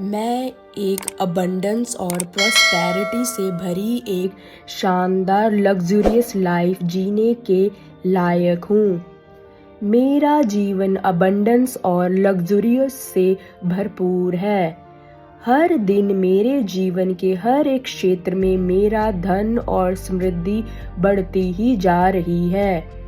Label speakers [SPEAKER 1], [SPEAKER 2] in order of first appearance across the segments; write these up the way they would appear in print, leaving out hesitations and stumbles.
[SPEAKER 1] मैं एक अबंडेंस और प्रॉस्पेरिटी से भरी एक शानदार लग्जूरियस लाइफ जीने के लायक हूँ। मेरा जीवन अबंडेंस और लग्जूरियस से भरपूर है। हर दिन मेरे जीवन के हर एक क्षेत्र में मेरा धन और समृद्धि बढ़ती ही जा रही है।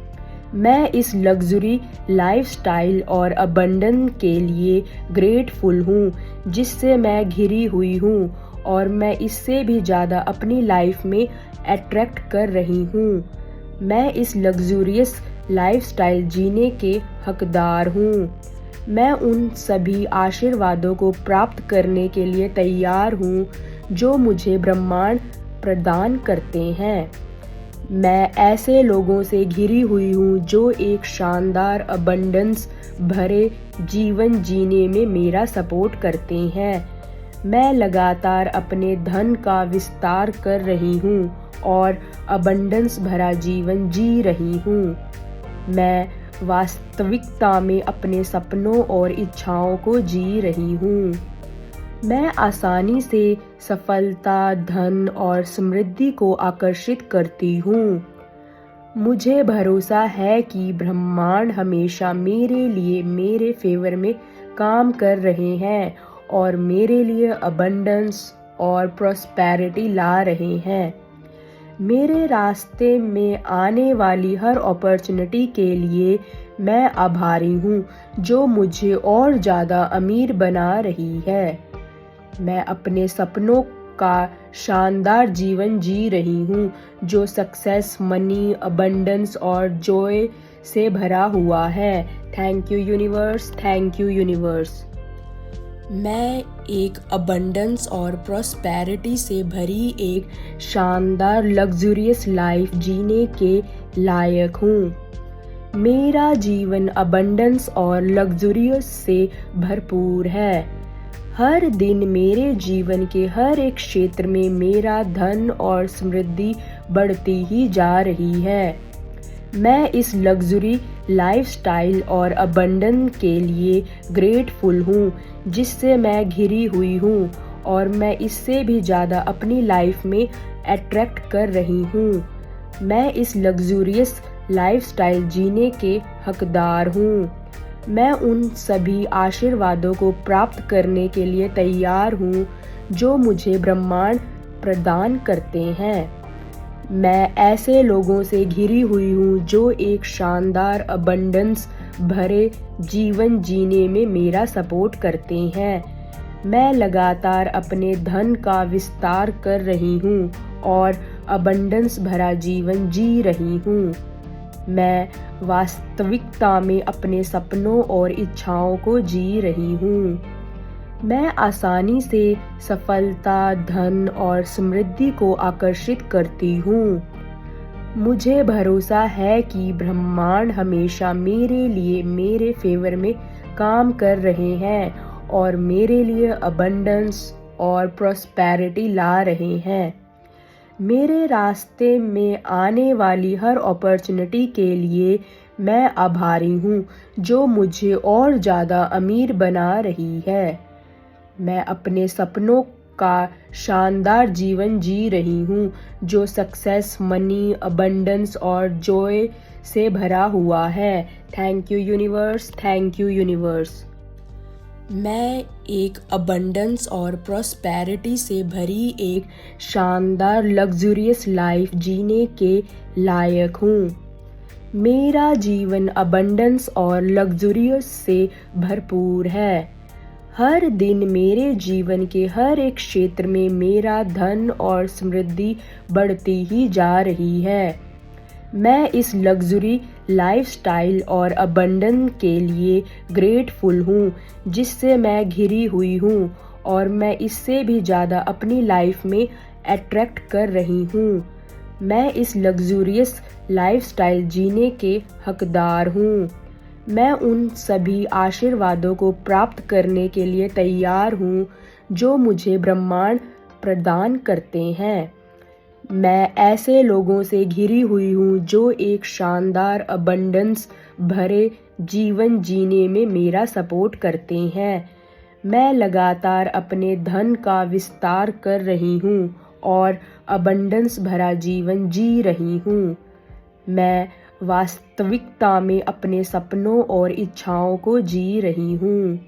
[SPEAKER 1] मैं इस लग्जरी लाइफस्टाइल और अबंडन के लिए ग्रेटफुल हूँ जिससे मैं घिरी हुई हूँ और मैं इससे भी ज़्यादा अपनी लाइफ में अट्रैक्ट कर रही हूँ। मैं इस लग्जूरियस लाइफस्टाइल जीने के हकदार हूँ। मैं उन सभी आशीर्वादों को प्राप्त करने के लिए तैयार हूँ जो मुझे ब्रह्मांड प्रदान करते हैं। मैं ऐसे लोगों से घिरी हुई हूँ जो एक शानदार अबंडेंस भरे जीवन जीने में मेरा सपोर्ट करते हैं। मैं लगातार अपने धन का विस्तार कर रही हूँ और अबंडेंस भरा जीवन जी रही हूँ। मैं वास्तविकता में अपने सपनों और इच्छाओं को जी रही हूँ। मैं आसानी से सफलता, धन और समृद्धि को आकर्षित करती हूँ। मुझे भरोसा है कि ब्रह्मांड हमेशा मेरे लिए मेरे फेवर में काम कर रहे हैं और मेरे लिए अबंडेंस और प्रॉस्पेरिटी ला रहे हैं। मेरे रास्ते में आने वाली हर अपॉर्चुनिटी के लिए मैं आभारी हूँ जो मुझे और ज़्यादा अमीर बना रही है। मैं अपने सपनों का शानदार जीवन जी रही हूँ जो सक्सेस, मनी, अबंडेंस और जॉय से भरा हुआ है। Thank you universe, thank you universe. मैं एक अबंडेंस और प्रॉस्पेरिटी से भरी एक शानदार लग्जूरियस लाइफ जीने के लायक हूँ। मेरा जीवन अबंडेंस और लग्जूरियस से भरपूर है। हर दिन मेरे जीवन के हर एक क्षेत्र में मेरा धन और समृद्धि बढ़ती ही जा रही है। मैं इस लग्जरी लाइफस्टाइल और अबंडन के लिए ग्रेटफुल हूँ जिससे मैं घिरी हुई हूँ और मैं इससे भी ज़्यादा अपनी लाइफ में अट्रैक्ट कर रही हूँ। मैं इस लग्जूरियस लाइफस्टाइल जीने के हकदार हूँ। मैं उन सभी आशीर्वादों को प्राप्त करने के लिए तैयार हूँ जो मुझे ब्रह्मांड प्रदान करते हैं। मैं ऐसे लोगों से घिरी हुई हूँ जो एक शानदार अबंडेंस भरे जीवन जीने में मेरा सपोर्ट करते हैं। मैं लगातार अपने धन का विस्तार कर रही हूँ और अबंडेंस भरा जीवन जी रही हूँ। मैं वास्तविकता में अपने सपनों और इच्छाओं को जी रही हूँ। मैं आसानी से सफलता, धन और समृद्धि को आकर्षित करती हूँ। मुझे भरोसा है कि ब्रह्मांड हमेशा मेरे लिए मेरे फेवर में काम कर रहे हैं और मेरे लिए अबंडेंस और प्रॉस्पेरिटी ला रहे हैं। मेरे रास्ते में आने वाली हर अपॉर्चुनिटी के लिए मैं आभारी हूँ जो मुझे और ज़्यादा अमीर बना रही है। मैं अपने सपनों का शानदार जीवन जी रही हूँ जो सक्सेस, मनी, अबंडेंस और जॉय से भरा हुआ है। Thank you universe, thank you universe. मैं एक अबंडेंस और प्रॉस्पेरिटी से भरी एक शानदार लग्जूरियस लाइफ जीने के लायक हूँ। मेरा जीवन अबंडेंस और लग्जूरियस से भरपूर है। हर दिन मेरे जीवन के हर एक क्षेत्र में मेरा धन और समृद्धि बढ़ती ही जा रही है। मैं इस लग्जरी लाइफस्टाइल और अबंडन के लिए ग्रेटफुल हूँ जिससे मैं घिरी हुई हूँ और मैं इससे भी ज़्यादा अपनी लाइफ में अट्रैक्ट कर रही हूँ। मैं इस लग्जूरियस लाइफस्टाइल जीने के हकदार हूँ। मैं उन सभी आशीर्वादों को प्राप्त करने के लिए तैयार हूँ जो मुझे ब्रह्मांड प्रदान करते हैं। मैं ऐसे लोगों से घिरी हुई हूँ जो एक शानदार अबंडेंस भरे जीवन जीने में मेरा सपोर्ट करते हैं। मैं लगातार अपने धन का विस्तार कर रही हूँ और अबंडेंस भरा जीवन जी रही हूँ। मैं वास्तविकता में अपने सपनों और इच्छाओं को जी रही हूँ।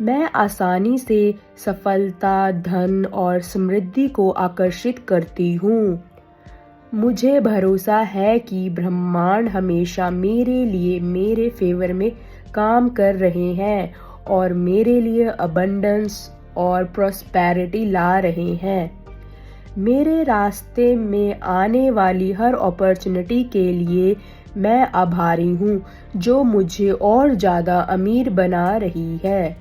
[SPEAKER 1] मैं आसानी से सफलता, धन और समृद्धि को आकर्षित करती हूँ। मुझे भरोसा है कि ब्रह्मांड हमेशा मेरे लिए मेरे फेवर में काम कर रहे हैं और मेरे लिए अबंडेंस और प्रॉस्पेरिटी ला रहे हैं। मेरे रास्ते में आने वाली हर अपॉर्चुनिटी के लिए मैं आभारी हूँ जो मुझे और ज़्यादा अमीर बना रही है।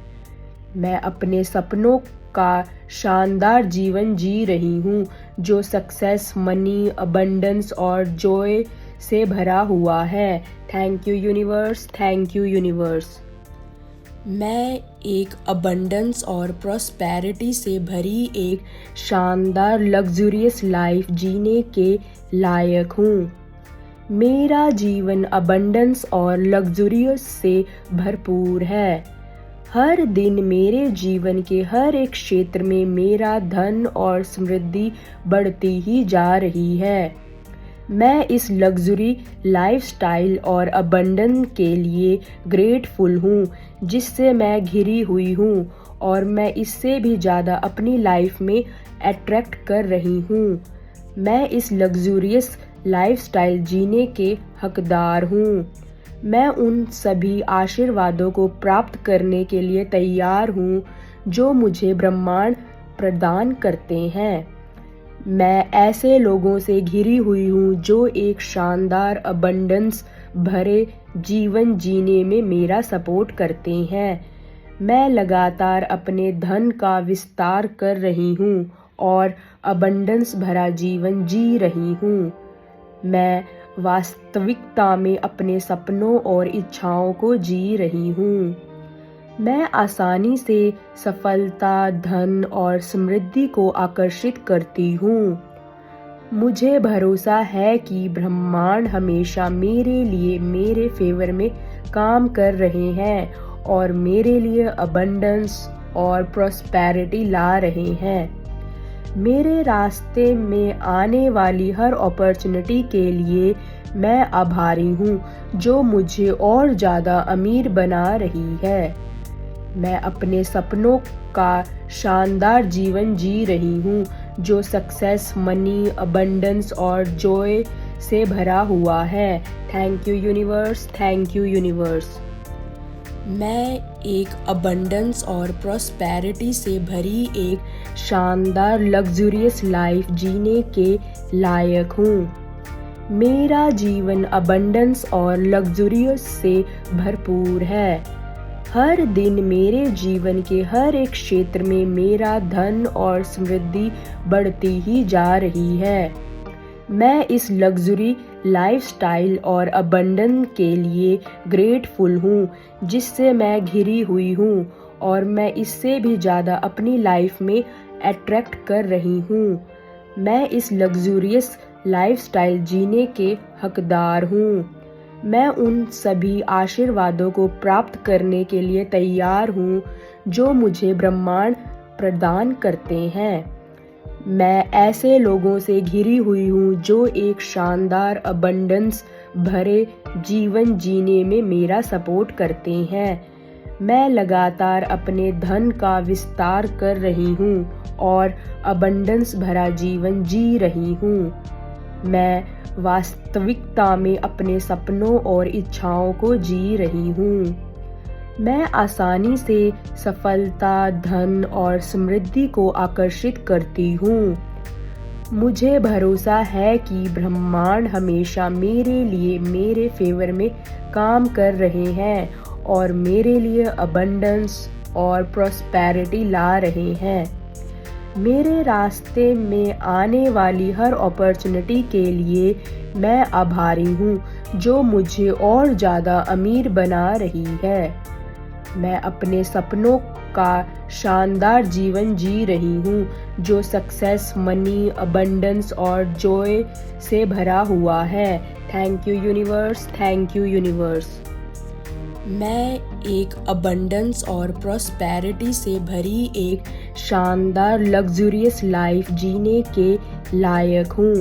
[SPEAKER 1] मैं अपने सपनों का शानदार जीवन जी रही हूँ जो सक्सेस, मनी, अबंडेंस और जॉय से भरा हुआ है। Thank you universe, thank you universe. मैं एक अबंडेंस और प्रॉस्पेरिटी से भरी एक शानदार लग्जूरियस लाइफ जीने के लायक हूँ। मेरा जीवन अबंडेंस और लग्जूरियस से भरपूर है। हर दिन मेरे जीवन के हर एक क्षेत्र में मेरा धन और समृद्धि बढ़ती ही जा रही है। मैं इस लग्जरी लाइफस्टाइल और अबंडन के लिए ग्रेटफुल हूँ जिससे मैं घिरी हुई हूँ और मैं इससे भी ज़्यादा अपनी लाइफ में अट्रैक्ट कर रही हूँ। मैं इस लग्जूरियस लाइफस्टाइल जीने के हकदार हूँ। मैं उन सभी आशीर्वादों को प्राप्त करने के लिए तैयार हूँ जो मुझे ब्रह्मांड प्रदान करते हैं। मैं ऐसे लोगों से घिरी हुई हूँ जो एक शानदार अबंडेंस भरे जीवन जीने में मेरा सपोर्ट करते हैं। मैं लगातार अपने धन का विस्तार कर रही हूँ और अबंडेंस भरा जीवन जी रही हूँ। मैं वास्तविकता में अपने सपनों और इच्छाओं को जी रही हूँ। मैं आसानी से सफलता, धन और समृद्धि को आकर्षित करती हूँ। मुझे भरोसा है कि ब्रह्मांड हमेशा मेरे लिए मेरे फेवर में काम कर रहे हैं और मेरे लिए अबंडेंस और प्रॉस्पेरिटी ला रहे हैं। मेरे रास्ते में आने वाली हर अपॉर्चुनिटी के लिए मैं आभारी हूँ जो मुझे और ज़्यादा अमीर बना रही है। मैं अपने सपनों का शानदार जीवन जी रही हूँ जो सक्सेस, मनी, अबंडेंस और जॉय से भरा हुआ है। Thank you universe, thank you universe. मैं एक अबंडेंस और प्रॉस्पेरिटी से भरी एक शानदार लग्जूरियस लाइफ जीने के लायक हूँ। मेरा जीवन अबंडेंस और लग्जूरियस से भरपूर है। हर दिन मेरे जीवन के हर एक क्षेत्र में मेरा धन और समृद्धि बढ़ती ही जा रही है। मैं इस लग्जरी लाइफस्टाइल और अबंडन के लिए ग्रेटफुल हूँ जिससे मैं घिरी हुई हूँ और मैं इससे भी ज़्यादा अपनी लाइफ में अट्रैक्ट कर रही हूँ। मैं इस लग्जूरियस लाइफस्टाइल जीने के हकदार हूँ। मैं उन सभी आशीर्वादों को प्राप्त करने के लिए तैयार हूँ जो मुझे ब्रह्मांड प्रदान करते हैं। मैं ऐसे लोगों से घिरी हुई हूँ जो एक शानदार अबंडेंस भरे जीवन जीने में मेरा सपोर्ट करते हैं। मैं लगातार अपने धन का विस्तार कर रही हूँ और अबंडेंस भरा जीवन जी रही हूँ। मैं वास्तविकता में अपने सपनों और इच्छाओं को जी रही हूँ। मैं आसानी से सफलता, धन और समृद्धि को आकर्षित करती हूँ। मुझे भरोसा है कि ब्रह्मांड हमेशा मेरे लिए मेरे फेवर में काम कर रहे हैं और मेरे लिए अबंडेंस और प्रॉस्पेरिटी ला रहे हैं। मेरे रास्ते में आने वाली हर अपॉर्चुनिटी के लिए मैं आभारी हूँ जो मुझे और ज़्यादा अमीर बना रही है। मैं अपने सपनों का शानदार जीवन जी रही हूँ जो सक्सेस, मनी, अबंडेंस और जॉय से भरा हुआ है। Thank you universe, thank you universe. मैं एक अबंडेंस और प्रॉस्पेरिटी से भरी एक शानदार लग्जूरियस लाइफ जीने के लायक हूँ।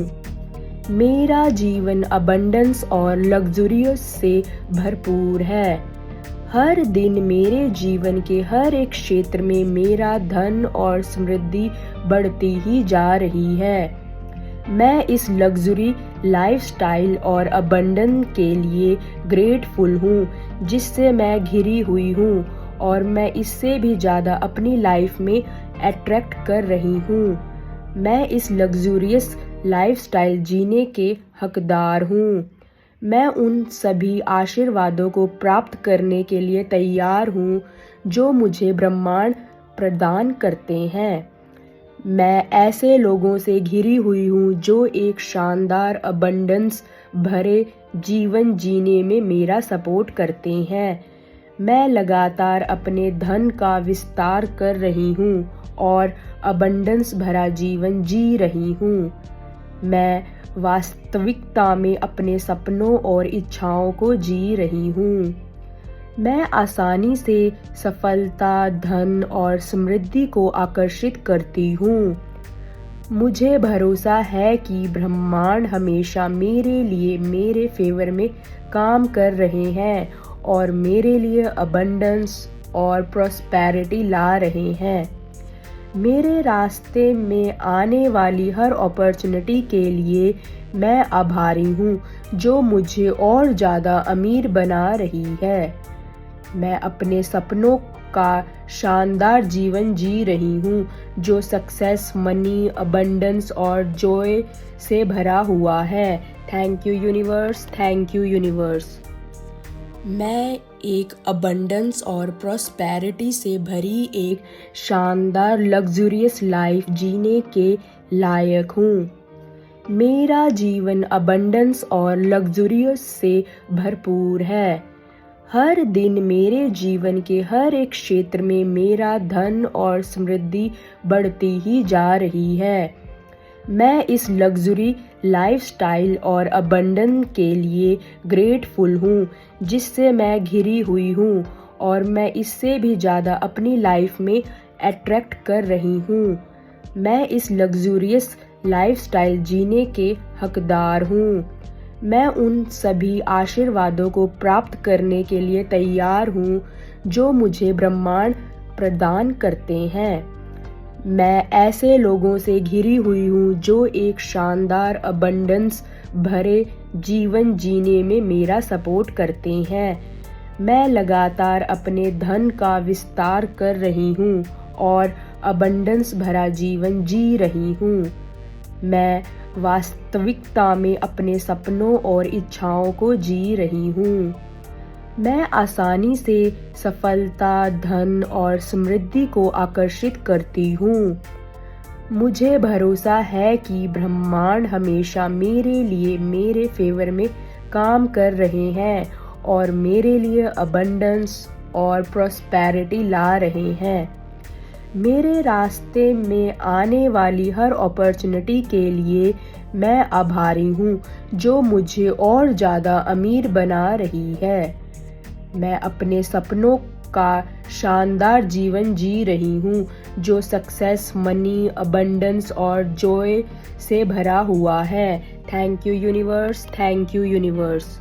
[SPEAKER 1] मेरा जीवन अबंडेंस और लग्जूरियस से भरपूर है। हर दिन मेरे जीवन के हर एक क्षेत्र में मेरा धन और समृद्धि बढ़ती ही जा रही है। मैं इस लग्जरी लाइफस्टाइल और अबंडन के लिए ग्रेटफुल हूँ जिससे मैं घिरी हुई हूँ, और मैं इससे भी ज़्यादा अपनी लाइफ में अट्रैक्ट कर रही हूँ। मैं इस लग्जूरियस लाइफस्टाइल जीने के हकदार हूँ। मैं उन सभी आशीर्वादों को प्राप्त करने के लिए तैयार हूँ जो मुझे ब्रह्मांड प्रदान करते हैं। मैं ऐसे लोगों से घिरी हुई हूँ जो एक शानदार अबंडेंस भरे जीवन जीने में मेरा सपोर्ट करते हैं। मैं लगातार अपने धन का विस्तार कर रही हूँ और अबंडेंस भरा जीवन जी रही हूँ। मैं वास्तविकता में अपने सपनों और इच्छाओं को जी रही हूँ। मैं आसानी से सफलता, धन और समृद्धि को आकर्षित करती हूँ। मुझे भरोसा है कि ब्रह्मांड हमेशा मेरे लिए मेरे फेवर में काम कर रहे हैं और मेरे लिए अबंडेंस और प्रॉस्पेरिटी ला रहे हैं। मेरे रास्ते में आने वाली हर अपॉर्चुनिटी के लिए मैं आभारी हूँ जो मुझे और ज़्यादा अमीर बना रही है। मैं अपने सपनों का शानदार जीवन जी रही हूँ जो सक्सेस, मनी, अबंडेंस और जॉय से भरा हुआ है। Thank you universe, thank you universe. मैं एक अबंडेंस और प्रॉस्पेरिटी से भरी एक शानदार लग्जूरियस लाइफ जीने के लायक हूँ। मेरा जीवन अबंडेंस और लग्जूरियस से भरपूर है। हर दिन मेरे जीवन के हर एक क्षेत्र में मेरा धन और समृद्धि बढ़ती ही जा रही है। मैं इस लग्जरी लाइफस्टाइल और अबंडन के लिए ग्रेटफुल हूँ जिससे मैं घिरी हुई हूँ, और मैं इससे भी ज़्यादा अपनी लाइफ में अट्रैक्ट कर रही हूँ। मैं इस लग्जूरियस लाइफस्टाइल जीने के हकदार हूँ। मैं उन सभी आशीर्वादों को प्राप्त करने के लिए तैयार हूँ जो मुझे ब्रह्मांड प्रदान करते हैं। मैं ऐसे लोगों से घिरी हुई हूँ जो एक शानदार अबंडेंस भरे जीवन जीने में मेरा सपोर्ट करते हैं। मैं लगातार अपने धन का विस्तार कर रही हूँ और अबंडेंस भरा जीवन जी रही हूँ। मैं वास्तविकता में अपने सपनों और इच्छाओं को जी रही हूँ। मैं आसानी से सफलता, धन और समृद्धि को आकर्षित करती हूँ। मुझे भरोसा है कि ब्रह्मांड हमेशा मेरे लिए मेरे फेवर में काम कर रहे हैं और मेरे लिए अबंडेंस और प्रॉस्पेरिटी ला रहे हैं। मेरे रास्ते में आने वाली हर अपॉर्चुनिटी के लिए मैं आभारी हूँ जो मुझे और ज़्यादा अमीर बना रही है। मैं अपने सपनों का शानदार जीवन जी रही हूँ जो सक्सेस, मनी, अबंडेंस और जॉय से भरा हुआ है। Thank you universe, thank you universe.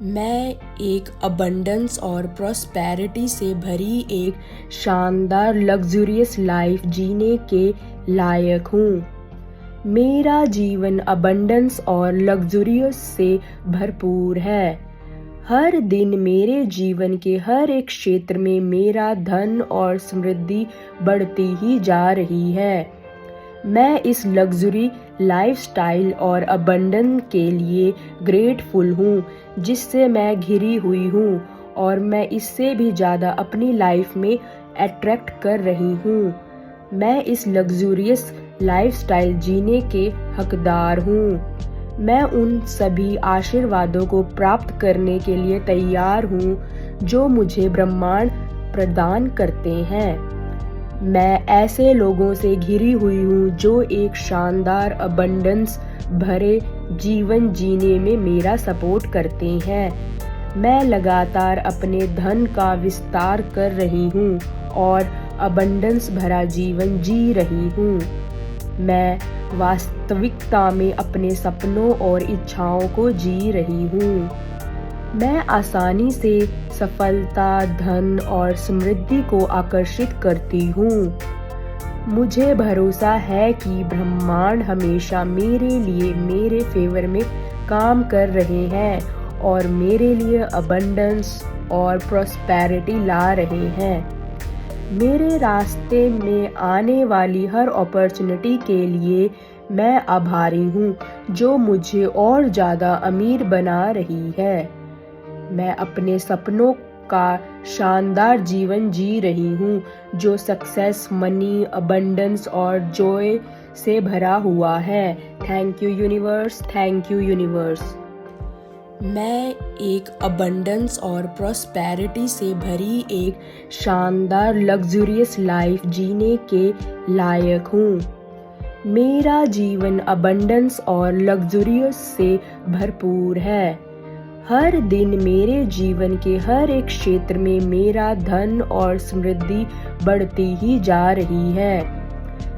[SPEAKER 1] मैं एक अबंडेंस और प्रॉस्पेरिटी से भरी एक शानदार लग्जूरियस लाइफ जीने के लायक हूँ। मेरा जीवन अबंडेंस और लग्जूरियस से भरपूर है। हर दिन मेरे जीवन के हर एक क्षेत्र में मेरा धन और समृद्धि बढ़ती ही जा रही है। मैं इस लग्जरी लाइफस्टाइल और अबंडन के लिए ग्रेटफुल हूँ जिससे मैं घिरी हुई हूँ, और मैं इससे भी ज़्यादा अपनी लाइफ में अट्रैक्ट कर रही हूँ। मैं इस लग्जूरियस लाइफस्टाइल जीने के हकदार हूँ। मैं उन सभी आशीर्वादों को प्राप्त करने के लिए तैयार हूँ जो मुझे ब्रह्मांड प्रदान करते हैं। मैं ऐसे लोगों से घिरी हुई हूँ जो एक शानदार अबंडेंस भरे जीवन जीने में मेरा सपोर्ट करते हैं। मैं लगातार अपने धन का विस्तार कर रही हूँ और अबंडेंस भरा जीवन जी रही हूँ। मैं वास्तविकता में अपने सपनों और इच्छाओं को जी रही हूँ। मैं आसानी से सफलता, धन और समृद्धि को आकर्षित करती हूँ। मुझे भरोसा है कि ब्रह्मांड हमेशा मेरे लिए मेरे फेवर में काम कर रहे हैं और मेरे लिए अबंडेंस और प्रॉस्पेरिटी ला रहे हैं। मेरे रास्ते में आने वाली हर अपॉर्चुनिटी के लिए मैं आभारी हूँ, जो मुझे और ज़्यादा अमीर बना रही है। मैं अपने सपनों का शानदार जीवन जी रही हूँ, जो सक्सेस, मनी, अबंडेंस और जॉय से भरा हुआ है। Thank you universe, thank you universe. मैं एक अबंडेंस और प्रॉस्पेरिटी से भरी एक शानदार लग्जूरियस लाइफ जीने के लायक हूँ। मेरा जीवन अबंडेंस और लग्जूरियस से भरपूर है। हर दिन मेरे जीवन के हर एक क्षेत्र में मेरा धन और समृद्धि बढ़ती ही जा रही है।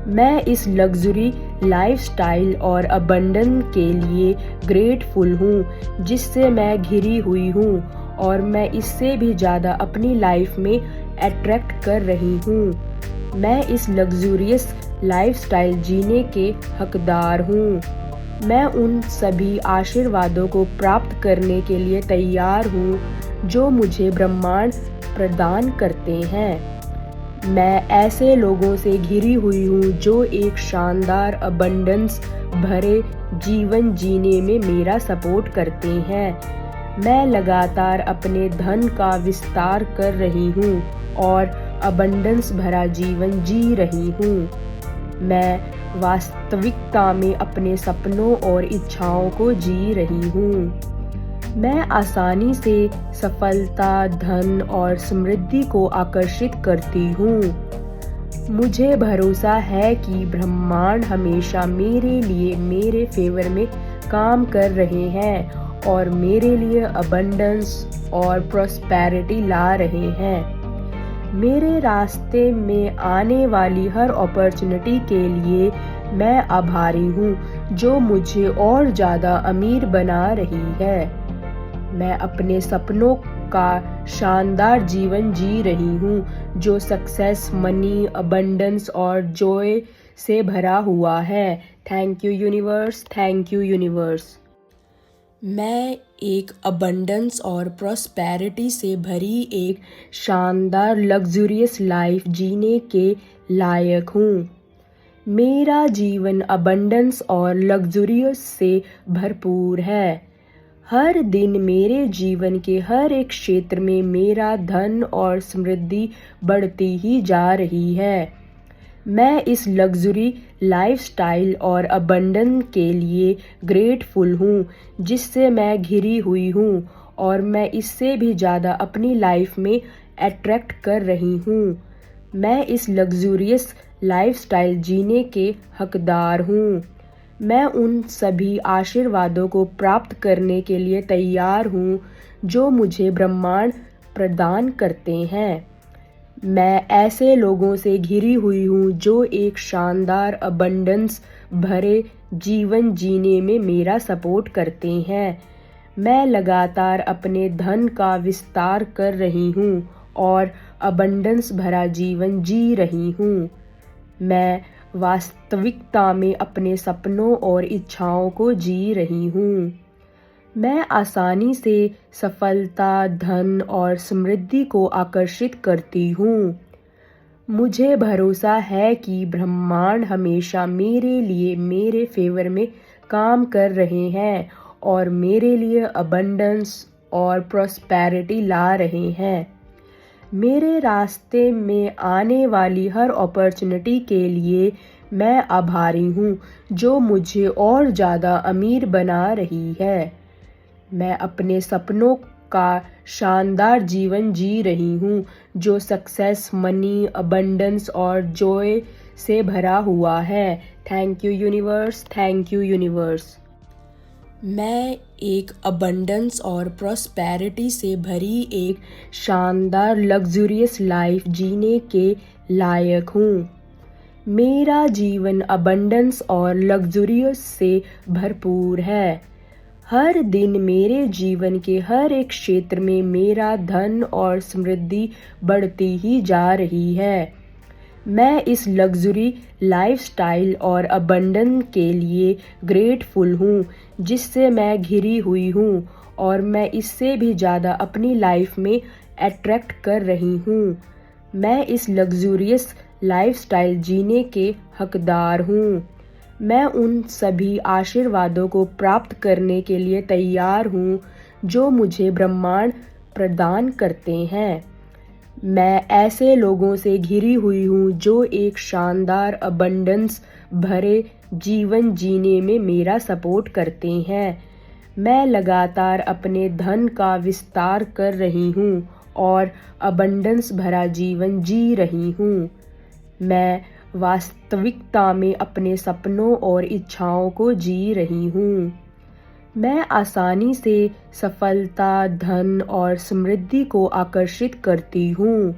[SPEAKER 1] मैं इस लग्जरी लाइफस्टाइल और अबंडन के लिए ग्रेटफुल हूँ, जिससे मैं घिरी हुई हूँ और मैं इससे भी ज़्यादा अपनी लाइफ में अट्रैक्ट कर रही हूँ। मैं इस लग्जूरियस लाइफस्टाइल जीने के हकदार हूँ। मैं उन सभी आशीर्वादों को प्राप्त करने के लिए तैयार हूँ, जो मुझे ब्रह्मांड प्रदान करते हैं। मैं ऐसे लोगों से घिरी हुई हूँ जो एक शानदार अबंडेंस भरे जीवन जीने में मेरा सपोर्ट करते हैं। मैं लगातार अपने धन का विस्तार कर रही हूँ और अबंडेंस भरा जीवन जी रही हूँ। मैं वास्तविकता में अपने सपनों और इच्छाओं को जी रही हूँ। मैं आसानी से सफलता, धन और समृद्धि को आकर्षित करती हूँ। मुझे भरोसा है कि ब्रह्मांड हमेशा मेरे लिए मेरे फेवर में काम कर रहे हैं और मेरे लिए अबंडेंस और प्रॉस्पेरिटी ला रहे हैं। मेरे रास्ते में आने वाली हर अपॉर्चुनिटी के लिए मैं आभारी हूँ, जो मुझे और ज़्यादा अमीर बना रही है। मैं अपने सपनों का शानदार जीवन जी रही हूँ, जो सक्सेस, मनी, अबंडेंस और जॉय से भरा हुआ है। Thank you universe, thank you universe. मैं एक अबंडेंस और प्रॉस्पेरिटी से भरी एक शानदार लग्जूरियस लाइफ जीने के लायक हूँ। मेरा जीवन अबंडेंस और लग्जूरियस से भरपूर है। हर दिन मेरे जीवन के हर एक क्षेत्र में मेरा धन और समृद्धि बढ़ती ही जा रही है। मैं इस लग्जरी लाइफस्टाइल और अबंडन के लिए ग्रेटफुल हूँ, जिससे मैं घिरी हुई हूँ और मैं इससे भी ज़्यादा अपनी लाइफ में अट्रैक्ट कर रही हूँ। मैं इस लग्जूरियस लाइफस्टाइल जीने के हकदार हूँ। मैं उन सभी आशीर्वादों को प्राप्त करने के लिए तैयार हूँ, जो मुझे ब्रह्मांड प्रदान करते हैं। मैं ऐसे लोगों से घिरी हुई हूँ जो एक शानदार अबंडेंस भरे जीवन जीने में मेरा सपोर्ट करते हैं। मैं लगातार अपने धन का विस्तार कर रही हूँ और अबंडेंस भरा जीवन जी रही हूँ। मैं वास्तविकता में अपने सपनों और इच्छाओं को जी रही हूँ। मैं आसानी से सफलता, धन और समृद्धि को आकर्षित करती हूँ। मुझे भरोसा है कि ब्रह्मांड हमेशा मेरे लिए मेरे फेवर में काम कर रहे हैं और मेरे लिए अबंडेंस और प्रॉस्पेरिटी ला रहे हैं। मेरे रास्ते में आने वाली हर अपॉर्चुनिटी के लिए मैं आभारी हूँ, जो मुझे और ज़्यादा अमीर बना रही है। मैं अपने सपनों का शानदार जीवन जी रही हूँ, जो सक्सेस, मनी, अबंडेंस और जॉय से भरा हुआ है। Thank you universe, thank you universe. मैं एक अबंडेंस और प्रॉस्पेरिटी से भरी एक शानदार लग्जूरियस लाइफ जीने के लायक हूँ। मेरा जीवन अबंडेंस और लग्जूरियस से भरपूर है। हर दिन मेरे जीवन के हर एक क्षेत्र में मेरा धन और समृद्धि बढ़ती ही जा रही है। मैं इस लग्जरी लाइफस्टाइल और अबंडन के लिए ग्रेटफुल हूँ जिससे मैं घिरी हुई हूँ, और मैं इससे भी ज़्यादा अपनी लाइफ में अट्रैक्ट कर रही हूँ। मैं इस लग्जूरियस लाइफस्टाइल जीने के हकदार हूँ। मैं उन सभी आशीर्वादों को प्राप्त करने के लिए तैयार हूँ जो मुझे ब्रह्मांड प्रदान करते हैं। मैं ऐसे लोगों से घिरी हुई हूँ जो एक शानदार अबंडेंस भरे जीवन जीने में मेरा सपोर्ट करते हैं। मैं लगातार अपने धन का विस्तार कर रही हूँ और अबंडेंस भरा जीवन जी रही हूँ। मैं वास्तविकता में अपने सपनों और इच्छाओं को जी रही हूँ। मैं आसानी से सफलता, धन और समृद्धि को आकर्षित करती हूँ।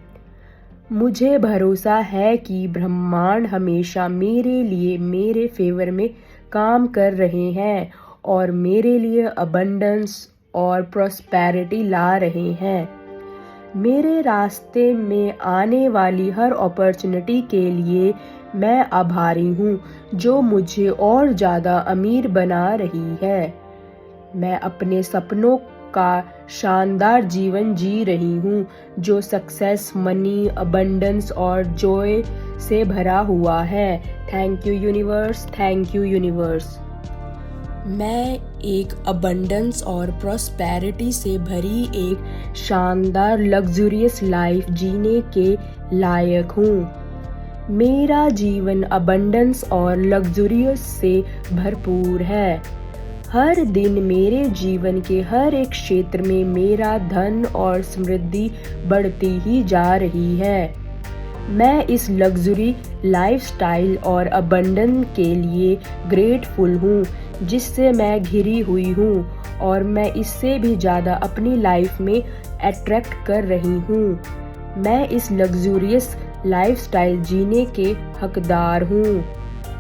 [SPEAKER 1] मुझे भरोसा है कि ब्रह्मांड हमेशा मेरे लिए मेरे फेवर में काम कर रहे हैं और मेरे लिए अबंडेंस और प्रॉस्पेरिटी ला रहे हैं। मेरे रास्ते में आने वाली हर अपॉर्चुनिटी के लिए मैं आभारी हूँ जो मुझे और ज़्यादा अमीर बना रही है। मैं अपने सपनों का शानदार जीवन जी रही हूँ जो सक्सेस, मनी, अबंडेंस और जॉय से भरा हुआ है। Thank you universe, thank you universe. मैं एक अबंडेंस और प्रॉस्पेरिटी से भरी एक शानदार लग्जूरियस लाइफ जीने के लायक हूँ। मेरा जीवन अबंडेंस और लग्जूरियस से भरपूर है। हर दिन मेरे जीवन के हर एक क्षेत्र में मेरा धन और समृद्धि बढ़ती ही जा रही है। मैं इस लग्जरी लाइफस्टाइल और अबंडन के लिए ग्रेटफुल हूँ जिससे मैं घिरी हुई हूँ, और मैं इससे भी ज़्यादा अपनी लाइफ में अट्रैक्ट कर रही हूँ। मैं इस लग्जूरियस लाइफस्टाइल जीने के हकदार हूँ।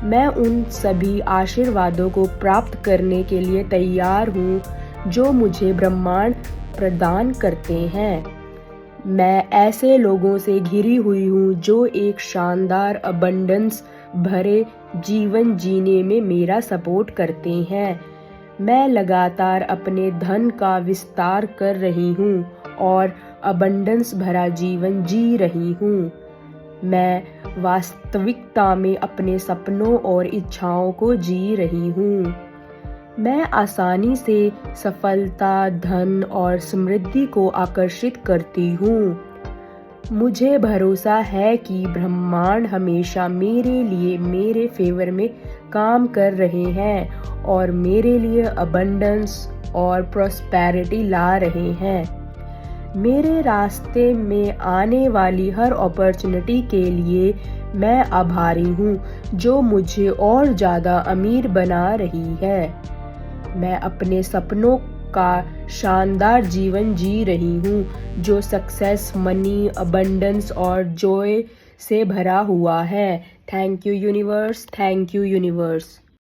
[SPEAKER 1] मैं उन सभी आशीर्वादों को प्राप्त करने के लिए तैयार हूँ जो मुझे ब्रह्मांड प्रदान करते हैं। मैं ऐसे लोगों से घिरी हुई हूँ जो एक शानदार अबंडेंस भरे जीवन जीने में मेरा सपोर्ट करते हैं। मैं लगातार अपने धन का विस्तार कर रही हूँ और अबंडेंस भरा जीवन जी रही हूँ। मैं वास्तविकता में अपने सपनों और इच्छाओं को जी रही हूँ। मैं आसानी से सफलता, धन और समृद्धि को आकर्षित करती हूँ। मुझे भरोसा है कि ब्रह्मांड हमेशा मेरे लिए मेरे फेवर में काम कर रहे हैं और मेरे लिए अबंडेंस और प्रॉस्पेरिटी ला रहे हैं। मेरे रास्ते में आने वाली हर अपॉर्चुनिटी के लिए मैं आभारी हूँ जो मुझे और ज़्यादा अमीर बना रही है। मैं अपने सपनों का शानदार जीवन जी रही हूँ जो सक्सेस, मनी, अबंडेंस और जॉय से भरा हुआ है। Thank you universe, thank you universe.